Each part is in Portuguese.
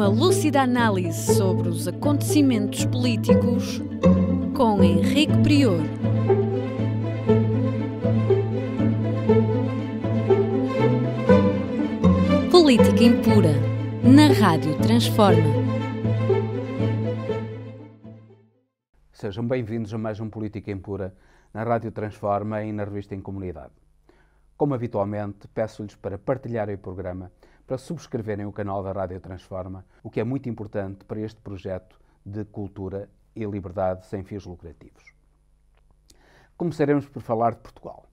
Uma lúcida análise sobre os acontecimentos políticos com Henrique Prior. Política Impura, na Rádio Transforma. Sejam bem-vindos a mais um Política Impura na Rádio Transforma e na revista Em Comunidade. Como habitualmente, peço-lhes para partilharem o programa, para subscreverem o canal da Rádio Transforma, o que é muito importante para este projeto de cultura e liberdade sem fins lucrativos. Começaremos por falar de Portugal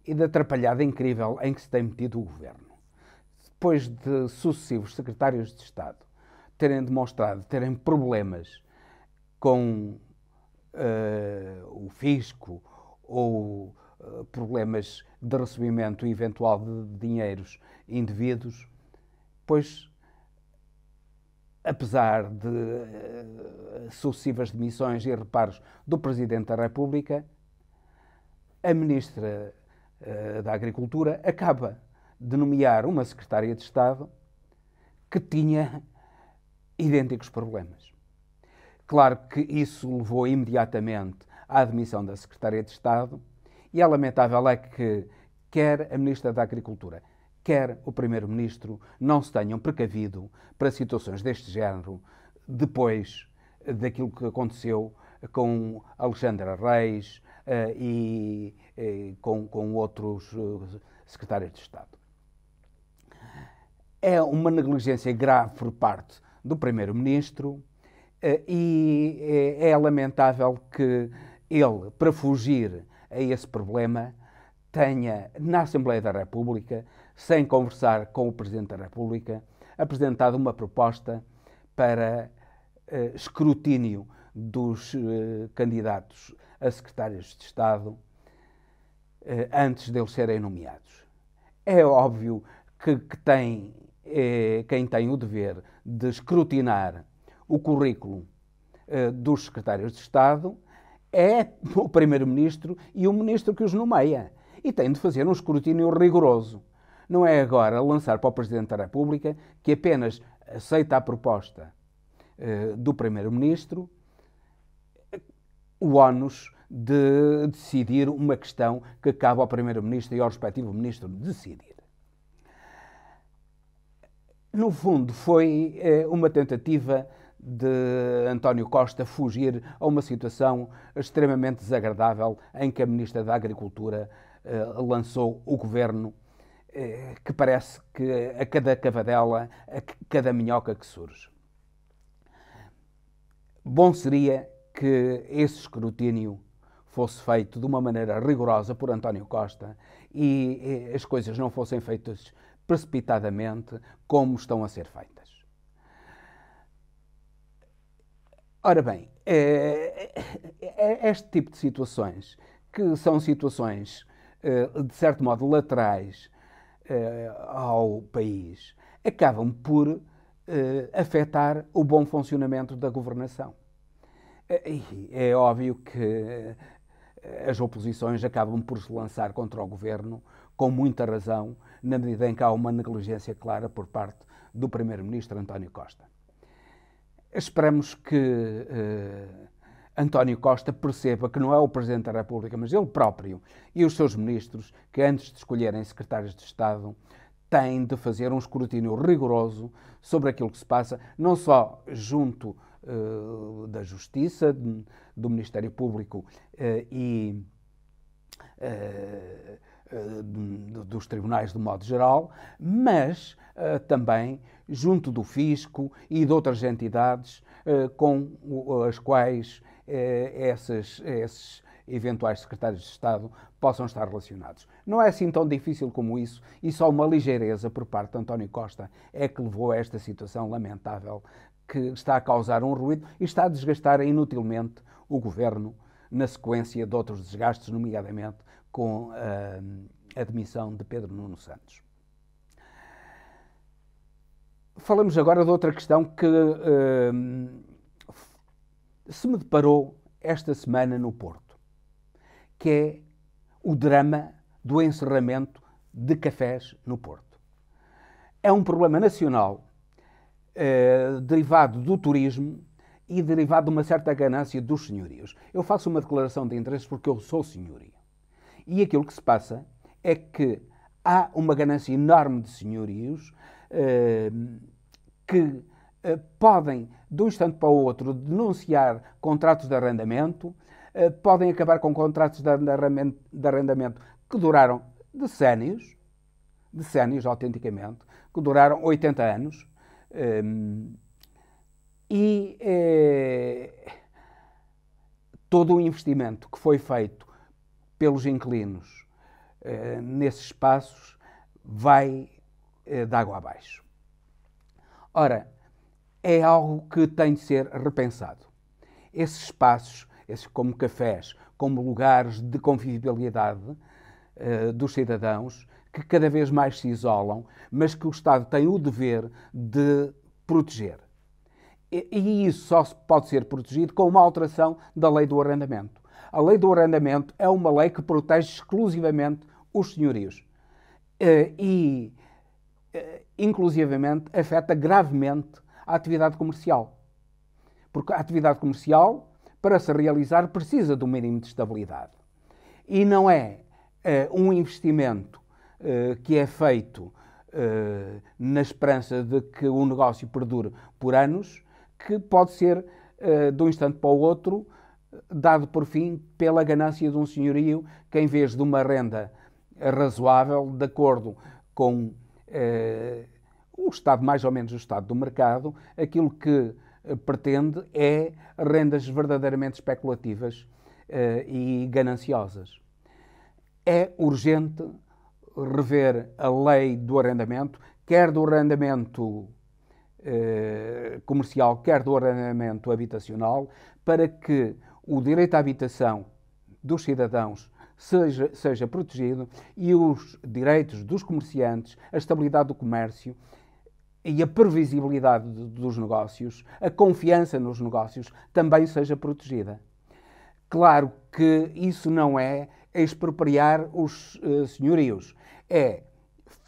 e da atrapalhada incrível em que se tem metido o Governo. Depois de sucessivos secretários de Estado terem problemas com o fisco ou problemas de recebimento eventual de dinheiros indevidos, pois, apesar de sucessivas demissões e reparos do Presidente da República, a Ministra da Agricultura acaba de nomear uma Secretária de Estado que tinha idênticos problemas. Claro que isso levou imediatamente à admissão da Secretária de Estado e é lamentável é que quer a Ministra da Agricultura, quer o Primeiro-Ministro não se tenham precavido para situações deste género depois daquilo que aconteceu com Alexandra Reis e com outros secretários de Estado. É uma negligência grave por parte do Primeiro-Ministro e é lamentável que ele, para fugir a esse problema, tenha, na Assembleia da República, sem conversar com o Presidente da República, apresentado uma proposta para escrutínio dos candidatos a secretários de Estado antes deles serem nomeados. É óbvio que quem tem o dever de escrutinar o currículo dos secretários de Estado é o Primeiro-Ministro e o Ministro que os nomeia. E tem de fazer um escrutínio rigoroso. Não é agora lançar para o Presidente da República, que apenas aceita a proposta do Primeiro-Ministro, o ónus de decidir uma questão que cabe ao Primeiro-Ministro e ao respectivo Ministro decidir. No fundo, foi uma tentativa de António Costa fugir a uma situação extremamente desagradável em que a Ministra da Agricultura lançou o Governo, que parece que a cada cavadela, a cada minhoca que surge. Bom seria que esse escrutínio fosse feito de uma maneira rigorosa por António Costa e as coisas não fossem feitas precipitadamente como estão a ser feitas. Ora bem, este tipo de situações, que são situações, de certo modo, laterais ao país, acabam por afetar o bom funcionamento da governação. É óbvio que as oposições acabam por se lançar contra o governo com muita razão, na medida em que há uma negligência clara por parte do Primeiro-Ministro António Costa. Esperamos que António Costa perceba que não é o Presidente da República, mas ele próprio e os seus ministros, que antes de escolherem secretários de Estado, têm de fazer um escrutínio rigoroso sobre aquilo que se passa, não só junto da Justiça, do Ministério Público e dos tribunais de modo geral, mas também junto do Fisco e de outras entidades com as quais esses eventuais secretários de Estado possam estar relacionados. Não é assim tão difícil como isso e só uma ligeireza por parte de António Costa é que levou a esta situação lamentável que está a causar um ruído e está a desgastar inutilmente o Governo na sequência de outros desgastes, nomeadamente com a demissão de Pedro Nuno Santos. Falamos agora de outra questão que se me deparou esta semana no Porto, que é o drama do encerramento de cafés no Porto. É um problema nacional derivado do turismo e derivado de uma certa ganância dos senhorios. Eu faço uma declaração de interesses porque eu sou senhorio. E aquilo que se passa é que há uma ganância enorme de senhorios que podem, de um instante para o outro, denunciar contratos de arrendamento, podem acabar com contratos de arrendamento que duraram decénios autenticamente, que duraram 80 anos, e todo o investimento que foi feito pelos inquilinos nesses espaços vai de água abaixo. Ora, é algo que tem de ser repensado. Esses espaços, como cafés, como lugares de convivialidade dos cidadãos, que cada vez mais se isolam, mas que o Estado tem o dever de proteger. E isso só pode ser protegido com uma alteração da lei do arrendamento. A lei do arrendamento é uma lei que protege exclusivamente os senhorios. Inclusivamente, afeta gravemente a atividade comercial. Porque a atividade comercial, para se realizar, precisa de um mínimo de estabilidade. E não é um investimento que é feito na esperança de que o negócio perdure por anos, que pode ser, de um instante para o outro, dado por fim pela ganância de um senhorio que, em vez de uma renda razoável, de acordo com o estado, mais ou menos o estado do mercado, aquilo que pretende é rendas verdadeiramente especulativas e gananciosas. É urgente rever a lei do arrendamento, quer do arrendamento comercial, quer do arrendamento habitacional, para que o direito à habitação dos cidadãos seja protegido e os direitos dos comerciantes, a estabilidade do comércio e a previsibilidade dos negócios, a confiança nos negócios, também seja protegida. Claro que isso não é expropriar os senhorios, é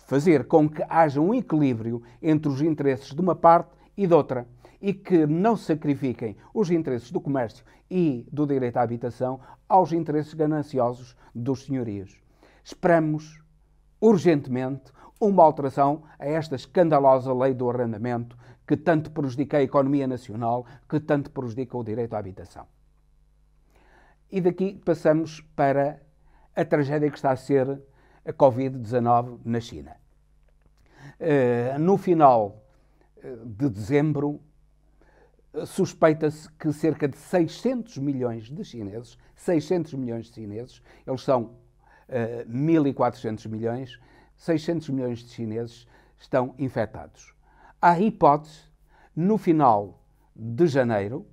fazer com que haja um equilíbrio entre os interesses de uma parte e de outra, e que não sacrifiquem os interesses do comércio e do direito à habitação aos interesses gananciosos dos senhorios. Esperamos urgentemente uma alteração a esta escandalosa lei do arrendamento que tanto prejudica a economia nacional, que tanto prejudica o direito à habitação. E daqui passamos para a tragédia que está a ser a Covid-19 na China. No final de dezembro, suspeita-se que cerca de 600 milhões de chineses, eles são 1.400 milhões, 600 milhões de chineses estão infectados. Há hipótese, no final de janeiro,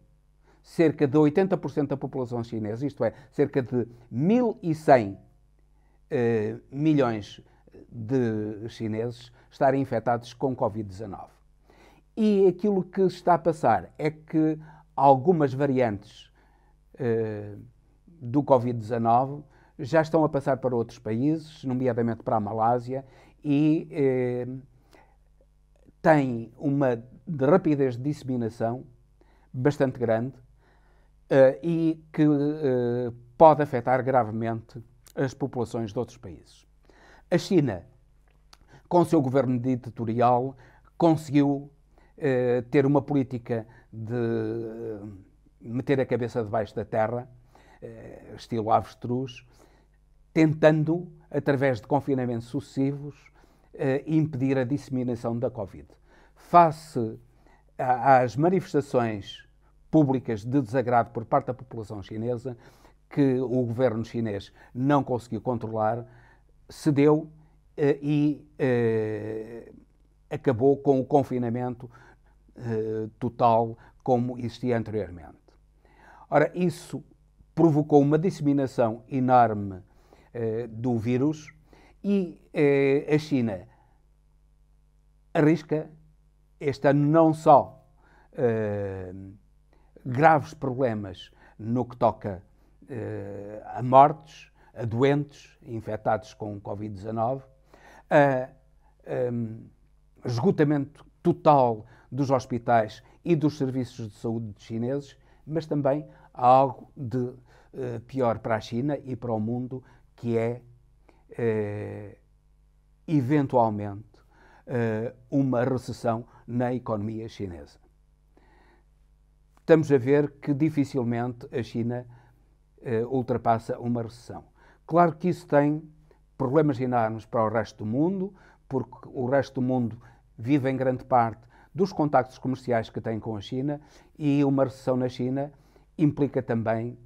cerca de 80% da população chinesa, isto é, cerca de 1.100 milhões de chineses, estarem infectados com Covid-19. E aquilo que está a passar é que algumas variantes do Covid-19 já estão a passar para outros países, nomeadamente para a Malásia, e têm uma rapidez de disseminação bastante grande e que pode afetar gravemente as populações de outros países. A China, com o seu governo ditatorial, conseguiu ter uma política de meter a cabeça debaixo da terra, estilo avestruz, tentando, através de confinamentos sucessivos, impedir a disseminação da Covid. Face às manifestações públicas de desagrado por parte da população chinesa, que o governo chinês não conseguiu controlar, cedeu e acabou com o confinamento total como existia anteriormente. Ora, isso provocou uma disseminação enorme do vírus e a China arrisca este ano não só graves problemas no que toca a mortes, a doentes infectados com Covid-19, a esgotamento total dos hospitais e dos serviços de saúde chineses, mas também há algo de pior para a China e para o mundo, que é, eventualmente, uma recessão na economia chinesa. Estamos a ver que dificilmente a China ultrapassa uma recessão. Claro que isso tem problemas enormes para o resto do mundo, porque o resto do mundo vive em grande parte dos contactos comerciais que tem com a China, e uma recessão na China implica também,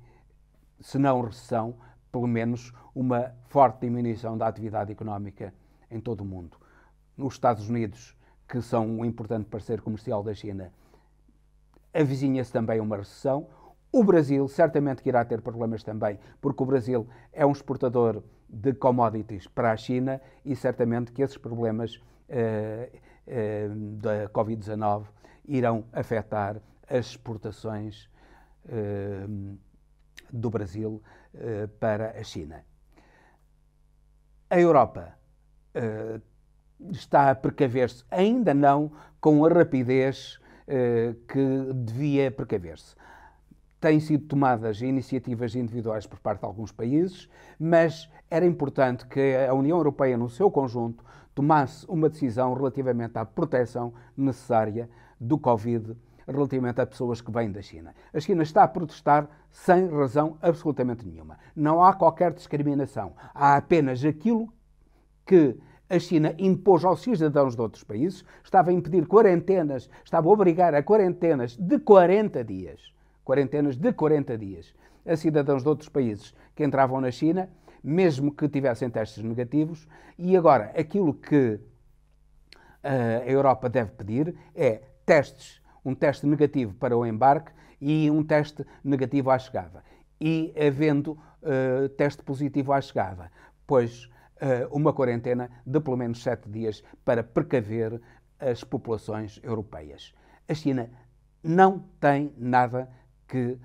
se não recessão, pelo menos uma forte diminuição da atividade económica em todo o mundo. Nos Estados Unidos, que são um importante parceiro comercial da China, avizinha-se também uma recessão. O Brasil certamente que irá ter problemas também, porque o Brasil é um exportador de commodities para a China e certamente que esses problemas da Covid-19 irão afetar as exportações do Brasil para a China. A Europa está a precaver-se, ainda não com a rapidez que devia precaver-se. Têm sido tomadas iniciativas individuais por parte de alguns países, mas era importante que a União Europeia, no seu conjunto, tomasse uma decisão relativamente à proteção necessária do Covid, relativamente a pessoas que vêm da China. A China está a protestar sem razão absolutamente nenhuma. Não há qualquer discriminação. Há apenas aquilo que a China impôs aos cidadãos de outros países, estava a impedir quarentenas, estava a obrigar a quarentenas de 40 dias. Quarentenas de 40 dias a cidadãos de outros países que entravam na China, mesmo que tivessem testes negativos, e agora aquilo que a Europa deve pedir é testes, um teste negativo para o embarque e um teste negativo à chegada. E havendo teste positivo à chegada, pois uma quarentena de pelo menos 7 dias para precaver as populações europeias. A China não tem nada que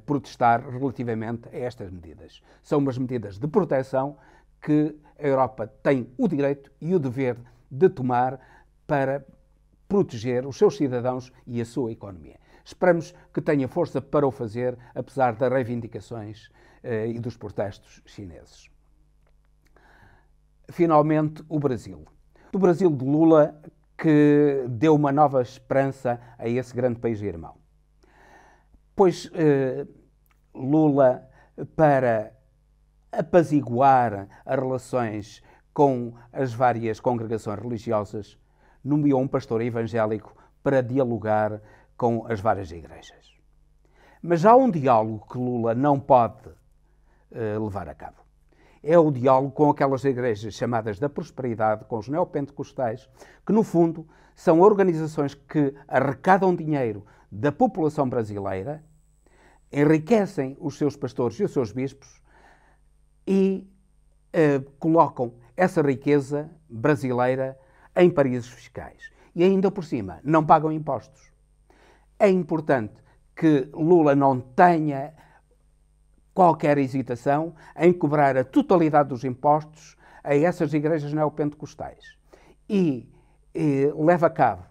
protestar relativamente a estas medidas. São umas medidas de proteção que a Europa tem o direito e o dever de tomar para proteger os seus cidadãos e a sua economia. Esperamos que tenha força para o fazer, apesar das reivindicações e dos protestos chineses. Finalmente, o Brasil. O Brasil de Lula, que deu uma nova esperança a esse grande país irmão. Pois Lula, para apaziguar as relações com as várias congregações religiosas, nomeou um pastor evangélico para dialogar com as várias igrejas. Mas há um diálogo que Lula não pode levar a cabo. É o diálogo com aquelas igrejas chamadas da prosperidade, com os neopentecostais, que no fundo são organizações que arrecadam dinheiro da população brasileira, enriquecem os seus pastores e os seus bispos e colocam essa riqueza brasileira em paraísos fiscais. E ainda por cima, não pagam impostos. É importante que Lula não tenha qualquer hesitação em cobrar a totalidade dos impostos a essas igrejas neopentecostais. E leva a cabo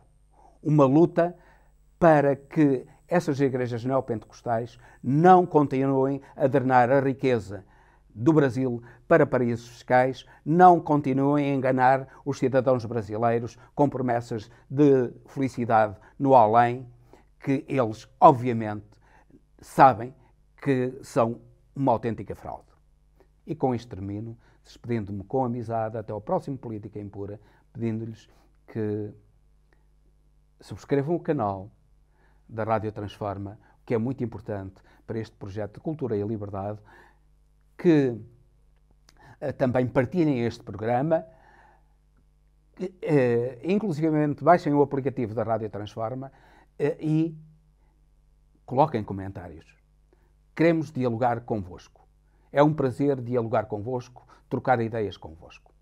uma luta para que essas igrejas neopentecostais não continuem a drenar a riqueza do Brasil para paraísos fiscais, não continuem a enganar os cidadãos brasileiros com promessas de felicidade no além, que eles, obviamente, sabem que são uma autêntica fraude. E com isto termino, despedindo-me com amizade até ao próximo Política Impura, pedindo-lhes que subscrevam o canal da Rádio Transforma, que é muito importante para este projeto de cultura e liberdade, que também partilhem este programa, inclusivamente baixem o aplicativo da Rádio Transforma e coloquem comentários. Queremos dialogar convosco. É um prazer dialogar convosco, trocar ideias convosco.